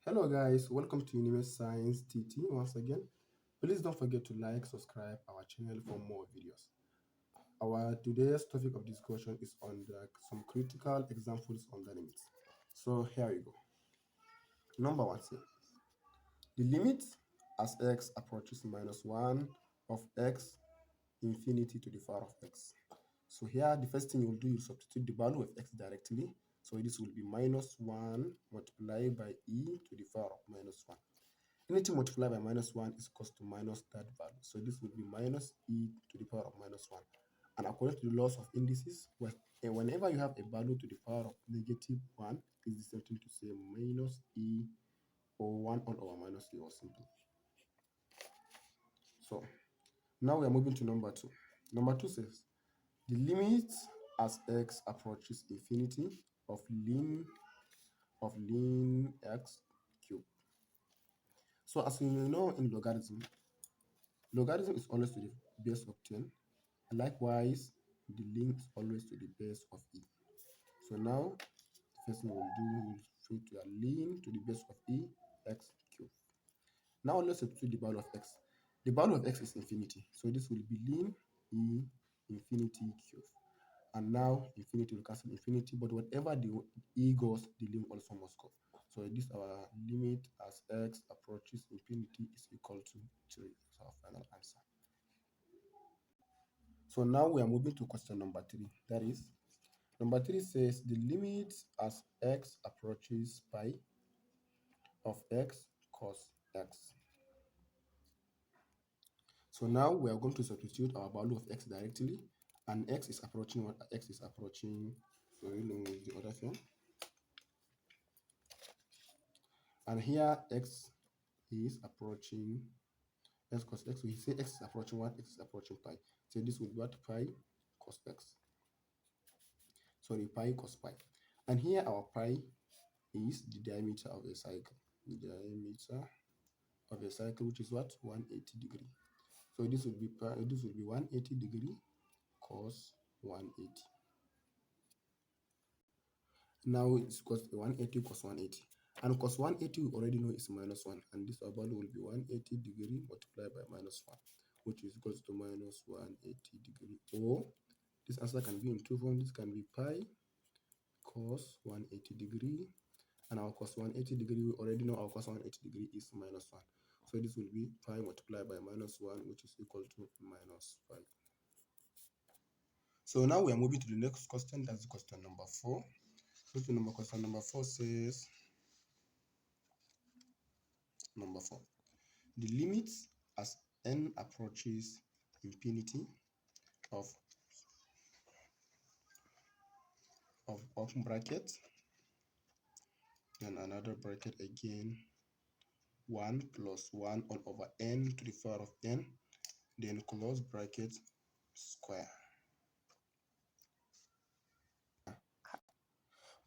Hello guys, welcome to Universe Science TT once again. Please don't forget to like, subscribe our channel for more videos. Our today's topic of discussion is on some critical examples on the limits. So here we go. Number one, say the limit as x approaches minus 1 of x infinity to the power of x. So here the first thing you will do, you substitute the value of x directly. So this will be minus 1 multiplied by e to the power of minus 1. Anything multiplied by minus 1 is equal to minus that value. So this will be minus e to the power of minus 1. And according to the laws of indices, whenever you have a value to the power of negative 1, it's the same thing to say minus e or 1 all over minus e or simple. So now we are moving to number 2. Number 2 says the limit as x approaches infinity of ln x cubed. So as you know in logarithm is always to the base of 10. Likewise, the link is always to the base of e. So now, the first thing we'll do is fit to a ln to the base of e x cubed. Now let's substitute the value of x. The value of x is infinity. So this will be ln e infinity cubed. And now infinity will cancel infinity, but whatever the e goes, the lim also must go. So this our limit as x approaches infinity is equal to 3. That's our final answer. So now we are moving to question number 3. That is, number 3 says the limit as x approaches pi of x cos x. So now we are going to substitute our value of x directly, and x is approaching what x is approaching. Sorry, let me use the other thing. And here x is approaching x cos x. So we say x is approaching what? X is approaching pi. So this will be what? Pi cos x. Sorry, pi cos pi. And here our pi is the diameter of a cycle. The diameter of a cycle, which is what? 180 degree. So this will be 180 degree cos 180. Now it's cos 180 cos 180. And cos 180 we already know is minus 1. And this value will be 180 degree multiplied by minus 1, which is equals to minus 180 degree. Or this answer can be in two forms. This can be pi cos 180 degree. And our cos 180 degree, we already know our cos 180 degree is minus 1. So this will be pi multiplied by minus 1, which is equal to minus 5. So now we are moving to the next question. That's question number 4. Question number 4 says, number 4. The limit as n approaches infinity of open bracket, then another bracket again, 1 plus 1 all over n to the power of n, then close bracket square.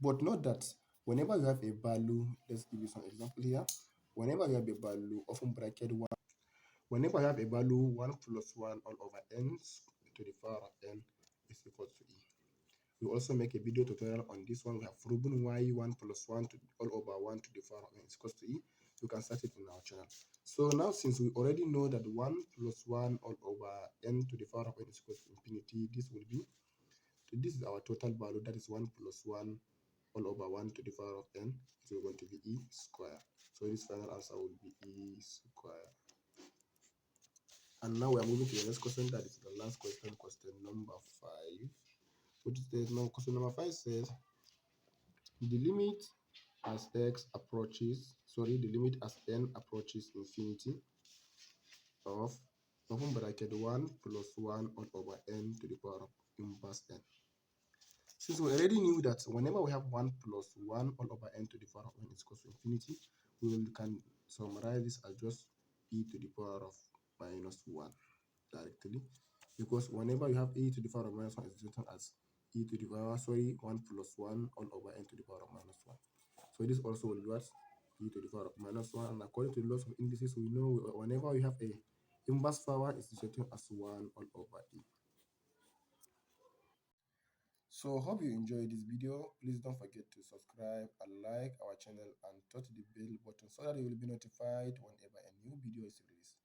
But note that whenever you have a value, let's give you some example here. Whenever you have a value, open bracket 1, whenever you have a value 1 plus 1 all over n to the power of n is equal to e. We also make a video tutorial on this one. We have proven why 1 plus 1 to all over 1 to the power of n is equal to e. You can start it in our channel. So now, since we already know that 1 plus 1 all over n to the power of n is equal to infinity, this is our total value. That is 1 plus 1 all over 1 to the power of n is going to be e square. So this final answer will be e square. And now we are moving to the next question. That is the last question, question number 5. Which is now question number 5 says the limit as the limit as n approaches infinity of open bracket 1 plus 1 all over n to the power of inverse n. Since we already knew that whenever we have 1 plus 1 all over n to the power of n is equal to infinity, can summarize this as just e to the power of minus 1 directly. Because whenever you have e to the power of minus 1, it's written as e to the power, 1 plus 1 all over n to the power of minus 1. So this also will be what? E to the power of minus 1. And according to the laws of indices, we know whenever we have a inverse power, it's written as 1 all over e. So hope you enjoyed this video. Please don't forget to subscribe and like our channel and touch the bell button so that you will be notified whenever a new video is released.